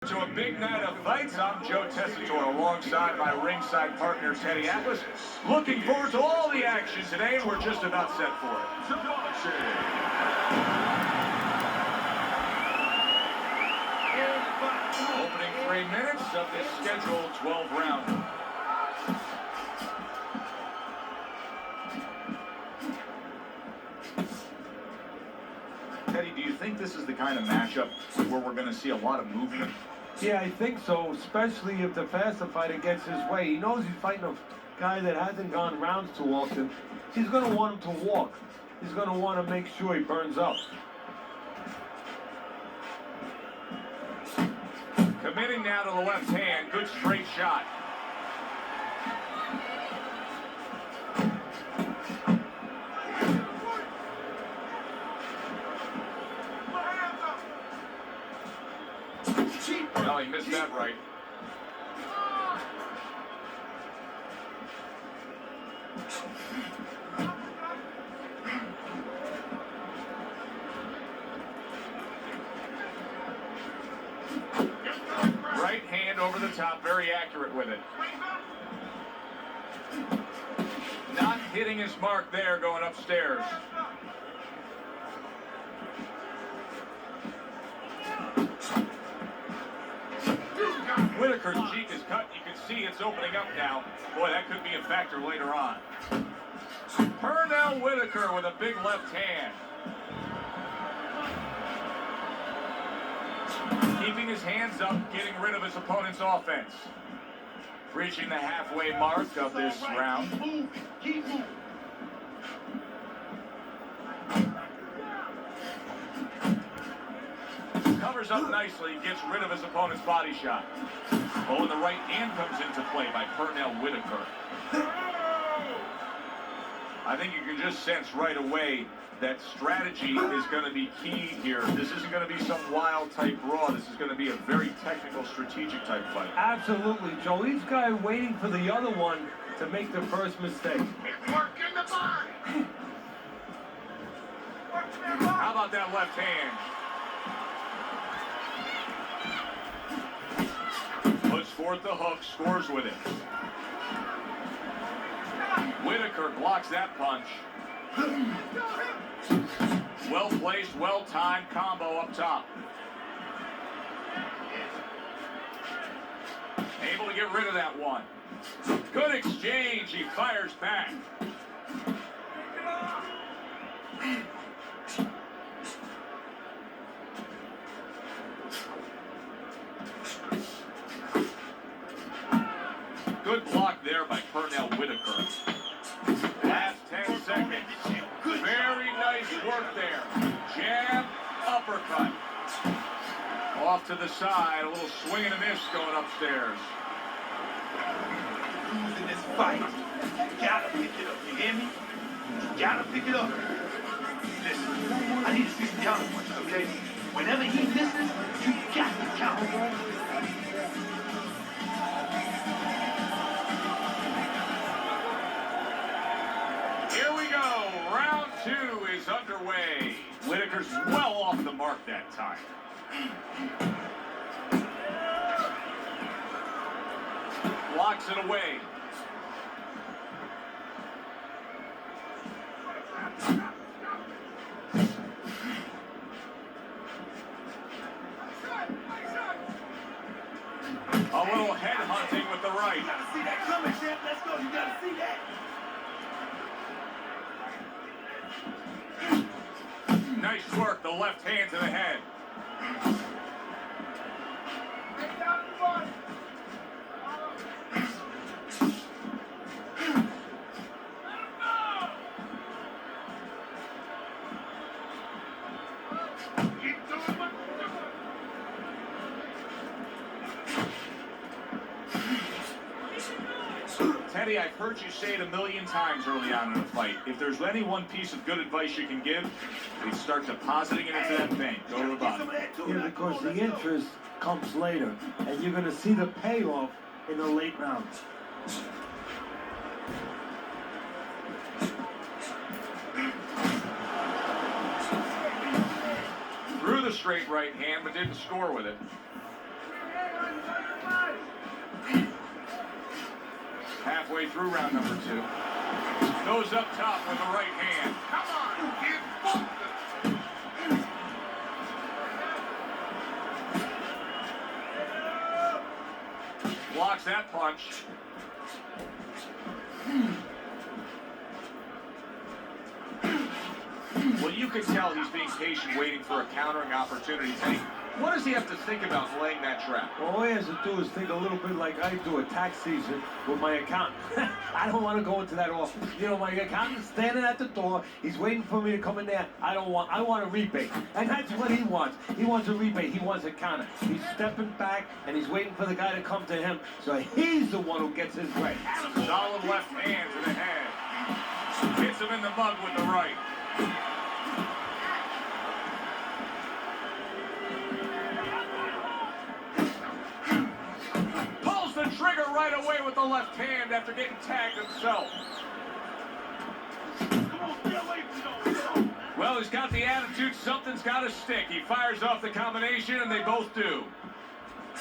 To a big night of fights, I'm Joe Tessitore alongside my ringside partner Teddy Atlas. Looking forward to all the action today, and we're just about set for it. Opening 3 minutes of this scheduled 12-rounder. Teddy, do you think this is the kind of matchup where we're going to see a lot of movement? Yeah, I think so, especially if the faster fighter gets his way. He knows he's fighting a guy that hasn't gone rounds too often. He's going to want him to walk. He's going to want to make sure he burns up. Committing now to the left hand. Good straight shot. No, he missed that right. Right hand over the top, very accurate with it. Not hitting his mark there, going upstairs. Whitaker's cheek is cut. You can see it's opening up now. Boy, that could be a factor later on. Pernell Whitaker with a big left hand. Keeping his hands up, getting rid of his opponent's offense. Reaching the halfway mark of this round. Keep moving. Covers up nicely, gets rid of his opponent's body shot. Oh, and the right hand comes into play by Pernell Whitaker. I think you can just sense right away that strategy is going to be key here. This isn't going to be some wild type brawl. This is going to be a very technical, strategic type fight. Absolutely, Joe. Each guy waiting for the other one to make the first mistake. Work in the body. How about that left hand? Puts forth the hook, scores with it. Whitaker blocks that punch. Well placed, well timed combo up top. Able to get rid of that one. Good exchange, he fires back. Good block there by Pernell Whitaker. Last 10 seconds. Very nice work there. Jab, uppercut. Off to the side, a little swing and a miss going upstairs. Losing this fight. You gotta pick it up, you hear me? You gotta pick it up. Listen, I need to see some counter punches, okay? Whenever he misses, you got to counter. Here we go. Round 2 is underway. Whitaker's well off the mark that time. Blocks it away. A little head hunting with the right. You gotta see that coming, champ. Let's go. You gotta see that. Nice work, the left hand to the head. Teddy, I've heard you say it a million times early on in the fight. If there's any one piece of good advice you can give, it's start depositing it into that bank. Go to the bottom. Yeah, because the interest comes later, and you're going to see the payoff in the late rounds. Threw the straight right hand, but didn't score with it. halfway through round number 2. Goes up top with the right hand. Come on, kid. Blocks that punch. Well, you can tell he's being patient, waiting for a countering opportunity. What does he have to think about laying that trap? Well, all he has to do is think a little bit like I do at tax season with my accountant. I don't want to go into that office. You know, my accountant's standing at the door. He's waiting for me to come in there. I want a rebate. And that's what he wants. He wants a rebate. He wants a counter. He's stepping back, and he's waiting for the guy to come to him. So he's the one who gets his way. Solid left hand to the head. Hits him in the mug with the right. The trigger right away with the left hand after getting tagged himself. Well, he's got the attitude, something's got to stick. He fires off the combination, and they both do.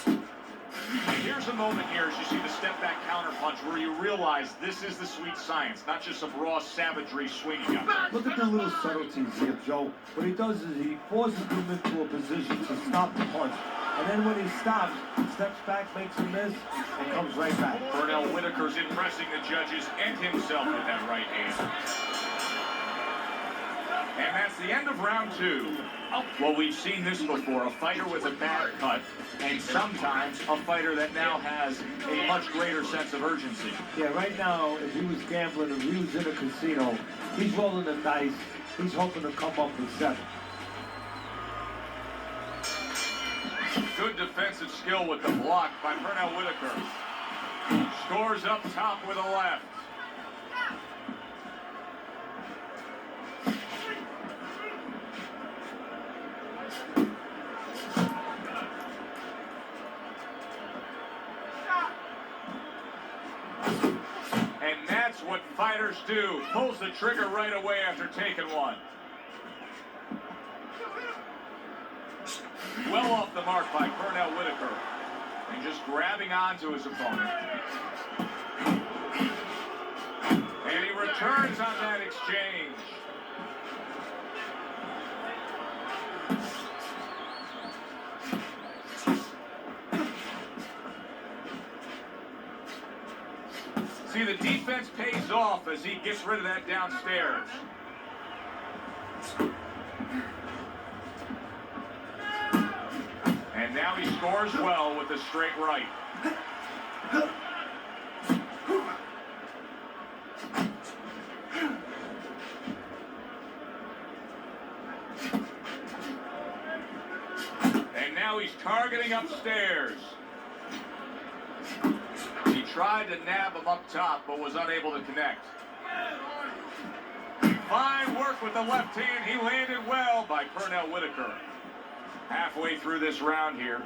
And here's a moment here as you see the step-back counter punch where you realize this is the sweet science, not just some raw savagery swinging up. Look at the little subtleties here, Joe. What he does is he forces him into a position to stop the punch. And then when he stops, steps back, makes a miss, and comes right back. Pernell Whitaker's impressing the judges and himself with that right hand. And that's the end of round 2. Well, we've seen this before, a fighter with a bad cut, and sometimes a fighter that now has a much greater sense of urgency. Yeah, right now, if he was gambling, if he was in a casino, he's rolling the dice, he's hoping to come up with 7. Good defensive skill with the block by Pernell Whitaker. Scores up top with a left. And that's what fighters do. Pulls the trigger right away after taking one. Well off the mark by Pernell Whitaker. And just grabbing onto his opponent. And he returns on that exchange. See, the defense pays off as he gets rid of that downstairs. And now he scores well with the straight right. And now he's targeting upstairs. He tried to nab him up top, but was unable to connect. Fine work with the left hand. He landed well by Pernell Whitaker. Halfway through this round here.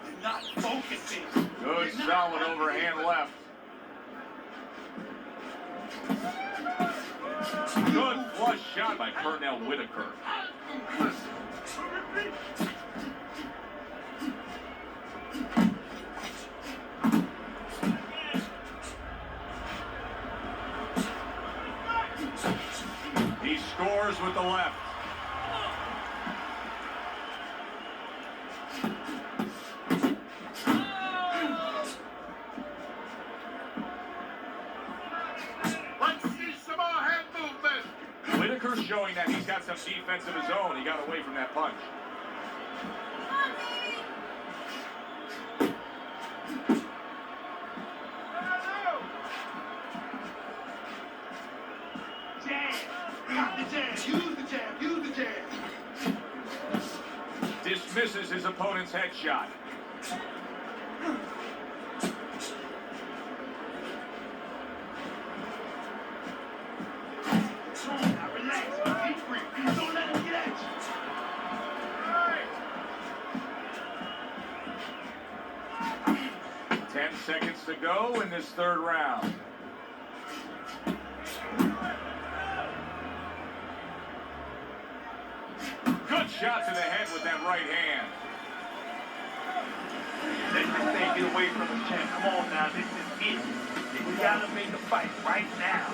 You're not focusing. Good, solid overhand left. Good flush shot by Pernell Whitaker. He scores with the left. Whitaker's showing that he's got some defense of his own. He got away from that punch. Jab. Got the jab. Use the jab. Use the jab. Dismisses his opponent's headshot. Now relax. Deep breathe. Don't let him get at you. 10 seconds to go in this third round. Good shot to the head with that right hand. Let this thing get away from us, champ. Come on now, this is it. We gotta make a fight right now.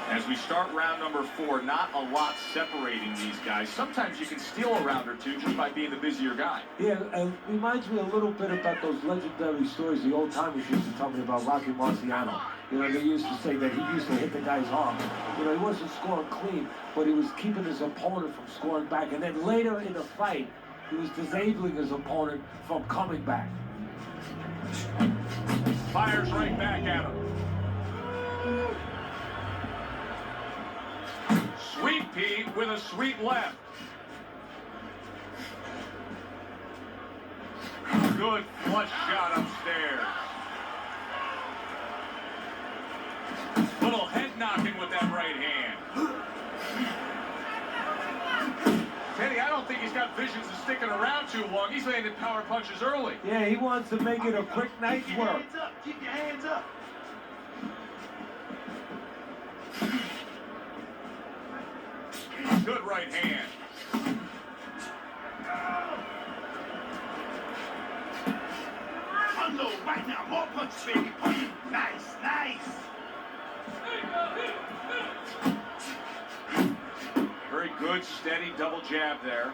As we start round number 4, not a lot separating these guys. Sometimes you can steal a round or two just by being the busier guy. Yeah, it reminds me a little bit about those legendary stories the old timers used to tell me about Rocky Marciano. You know, they used to say that he used to hit the guy's arm. You know, he wasn't scoring clean, but he was keeping his opponent from scoring back. And then later in the fight, he was disabling his opponent from coming back. Fires right back at him. Sweet Pete with a sweet left. Good flush shot upstairs. Little head knocking with that right hand. Teddy, I don't think he's got visions of sticking around too long. He's landing power punches early. Yeah, he wants to make it a quick night's Keep your work. hands up. Keep your hands up. Good right hand. Unload right now. More punches, baby. Punch. Nice, nice. Very good, steady double jab there.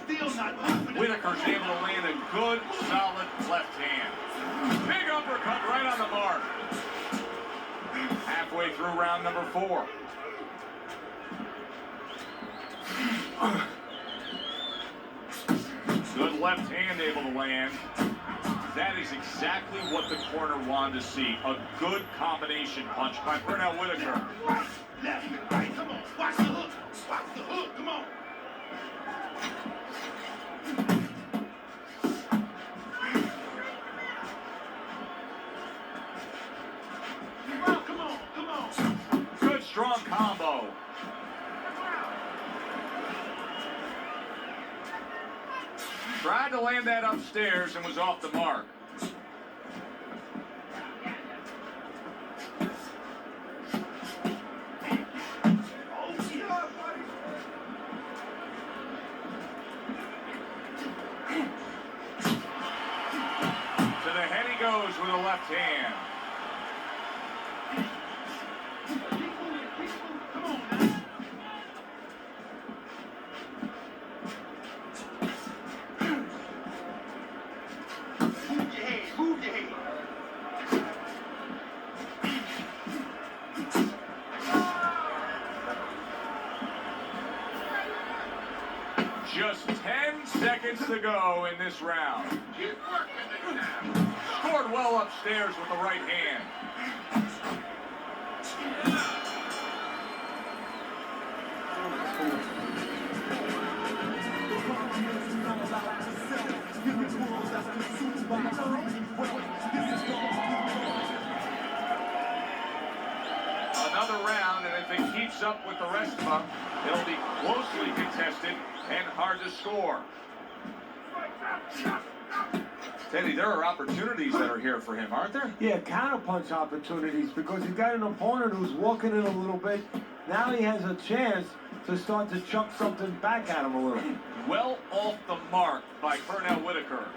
You're still not moving. Whitaker's able to land a good, solid left hand. Big uppercut right on the mark. Halfway through round number 4. Good left hand able to land. That is exactly what the corner wanted to see. A good combination punch by Pernell Whitaker. Right, left, right. Come on. Watch the hook. Watch the hook. Come on. Come on. Come on. Good strong combo. Tried to land that upstairs and was off the mark. To the head he goes with a left hand. Come on now. Move your head. Move your head. Just 10 seconds to go in this round. Scored well upstairs with the right hand. Another round, and if it keeps up with the rest of them, it'll be closely contested and hard to score. Teddy, there are opportunities that are here for him, aren't there? Yeah, counterpunch opportunities because he's got an opponent who's walking in a little bit. Now he has a chance to start to chuck something back at him a little. Well off the mark by Pernell Whitaker.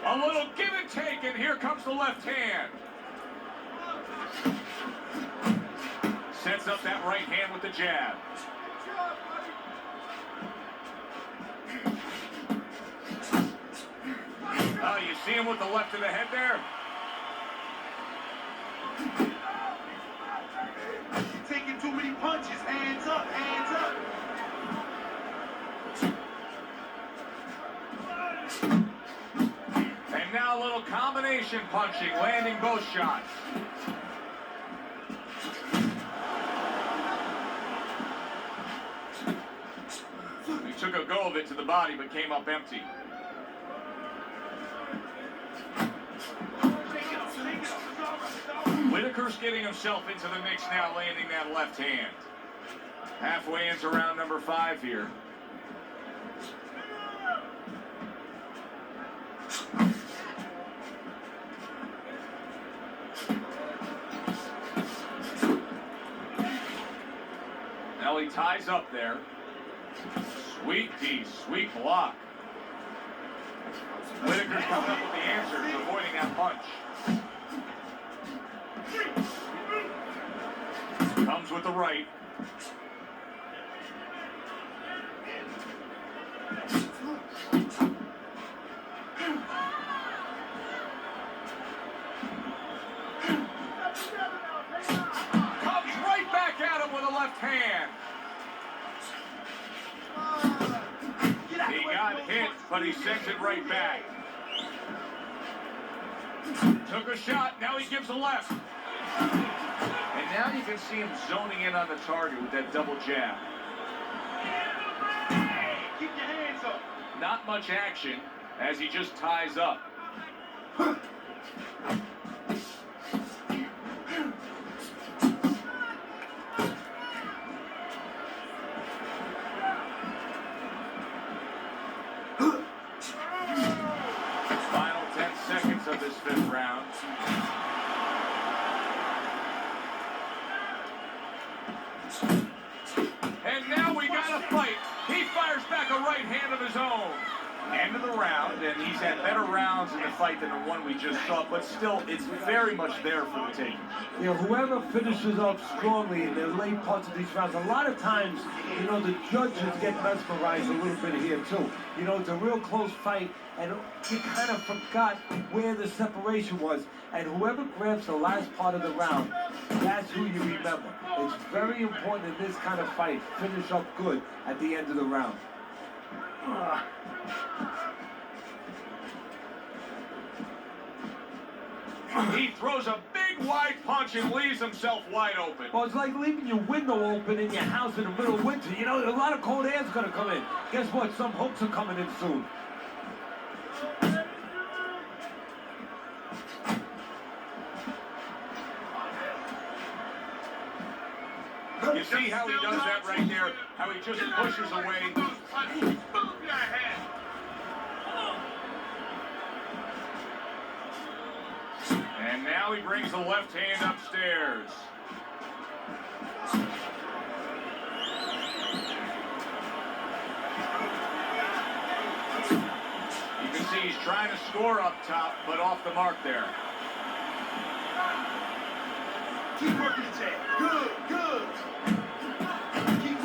A little give and take, and here comes the left hand. Sets up that right hand with the jab. Oh, you see him with the left of the head there? Taking too many punches. Hands up. Hands up. And now a little combination punching, landing both shots. He took a go of it to the body, but came up empty. Whitaker's getting himself into the mix now, landing that left hand. Halfway into round number 5 here. ties up there. Sweet D, sweet block. Whitaker's coming up with the answers, avoiding that punch. Comes with the right. Comes right back at him with a left hand. He got hit, but he sends it right back. Took a shot, now he gives a left. And now you can see him zoning in on the target with that double jab. Keep your hands up. Not much action as he just ties up. Final 10 seconds of this 5th round. And now we got a fight. He fires back a right hand of his own. End of the round, and he's had better rounds in the fight than the one we just saw, but still, it's very much there for the taking. You know, whoever finishes up strongly in the late parts of these rounds, a lot of times, you know, the judges get mesmerized a little bit here, too. You know, it's a real close fight, and you kind of forgot where the separation was. And whoever grabs the last part of the round, that's who you remember. It's very important in this kind of fight, finish up good at the end of the round. He throws a big wide punch and leaves himself wide open. Well, it's like leaving your window open in your house in the middle of winter. You know, a lot of cold air's gonna come in. Guess what? Some hooks are coming in soon. You see how he does that right there? How he just pushes away. And now he brings the left hand upstairs. You can see he's trying to score up top, but off the mark there. Keep working the tag. Good, good.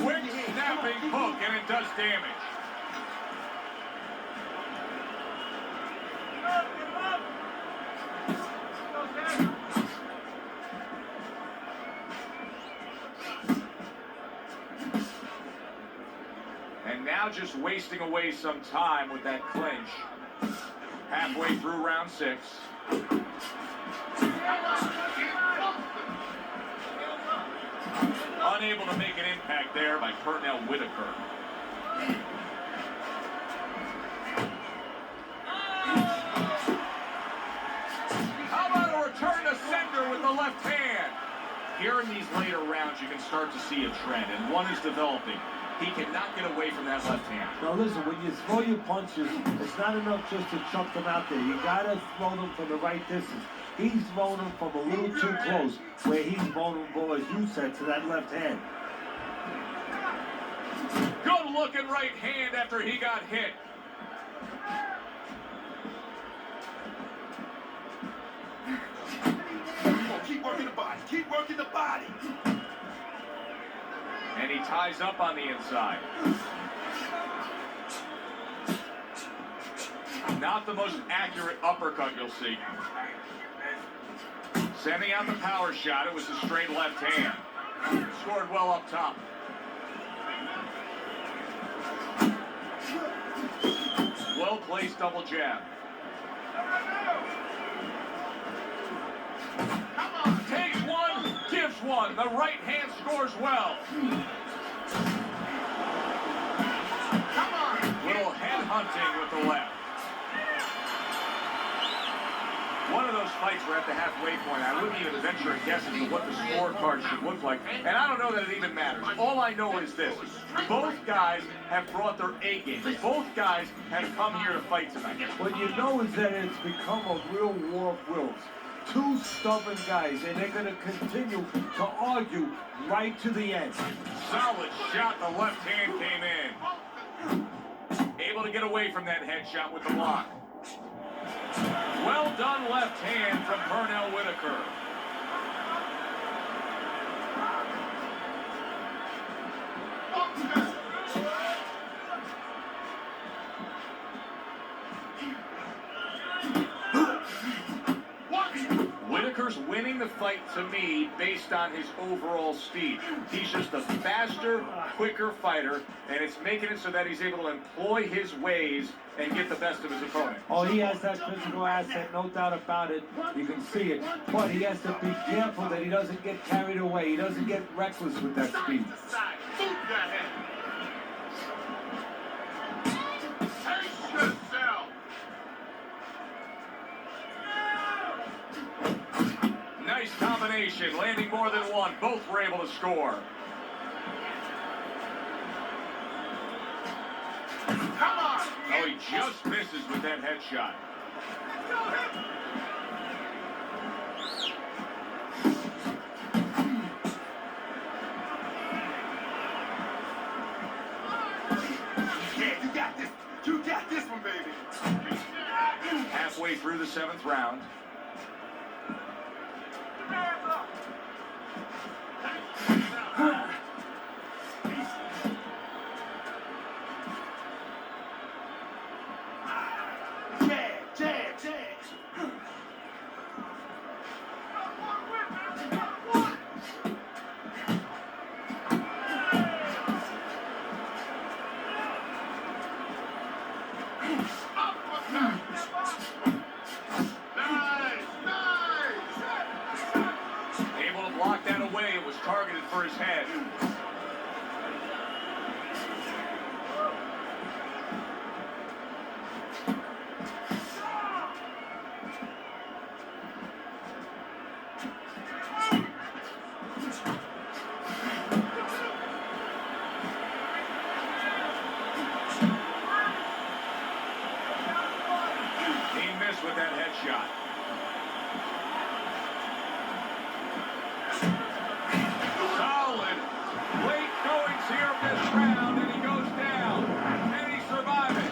Quick snapping hook, and it does damage. And now just wasting away some time with that clinch. Halfway through round 6. Unable to make an impact there by Pernell Whitaker. How about a return to sender with the left hand? Here in these later rounds, you can start to see a trend, and one is developing. He cannot get away from that left hand. Now listen, when you throw your punches, it's not enough just to chunk them out there. You gotta throw them from the right distance. He's throwing them from a little too close, where he's vulnerable, as you said, to that left hand. Good looking right hand after he got hit. Keep working the body. Keep working the body. And he ties up on the inside. Not the most accurate uppercut you'll see. Sending out the power shot. It was a straight left hand. Scored well up top. Well-placed double jab. Takes one, gives one. The right hand scores well. Little head hunting with the left. One of those fights where at the halfway point, I wouldn't even venture a guess as to what the scorecard should look like. And I don't know that it even matters. All I know is this. Both guys have brought their A game. Both guys have come here to fight tonight. What you know is that it's become a real war of wills. two stubborn guys, and they're going to continue to argue right to the end. Solid shot. The left hand came in. Able to get away from that headshot with the block. Well done left hand from Pernell Whitaker. Whitaker's winning the fight to me based on his overall speed. He's just a faster, quicker fighter, and it's making it so that he's able to employ his ways and get the best of his opponent. Oh, he has that physical asset, no doubt about it. You can see it. But he has to be careful that he doesn't get carried away. He doesn't get reckless with that speed. Nice combination, landing more than one. Both were able to score. Come on! Oh, he just misses with that headshot. Yeah, you got this. You got this one, baby. Halfway through the 7th round. Blocked that away. It was targeted for his head. He missed with that headshot. Here this round, and he goes down, and he's surviving.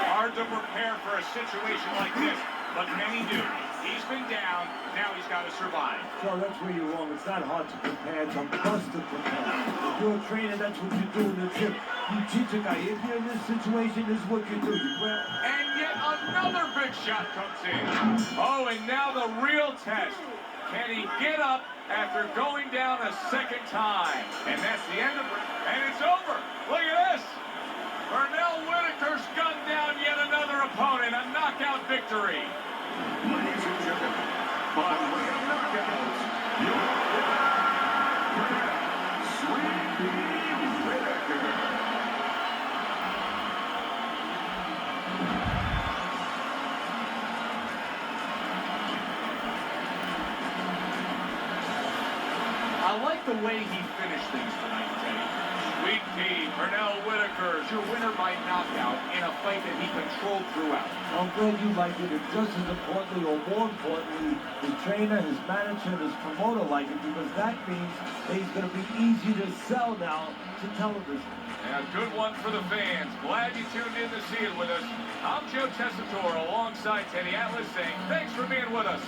Hard to prepare for a situation like this, but can he do? He's been down, now he's got to survive. So that's where you're wrong. It's not hard to prepare, it's a must to prepare. If you're a trainer, that's what you do in the gym. You teach a guy, if you're in this situation, this is what you do. You grab. And yet another big shot comes in. Oh, and now the real test. Can he get up after going down a second time? And that's the end of it. And it's over. Look at this. Pernell Whitaker's gunned down yet another opponent. A knockout victory. Ladies and gentlemen, by way of knockouts, your winner, Whitaker. I like the way he finished things tonight, Teddy. Sweet Pea, Pernell Whitaker is your winner by knockout in a fight that he controlled throughout. I'm glad you like it, and just as importantly, or more importantly, his trainer, his manager, and his promoter like it, because that means that he's going to be easy to sell now to television. And a good one for the fans. Glad you tuned in to see it with us. I'm Joe Tessitore alongside Teddy Atlas saying thanks for being with us.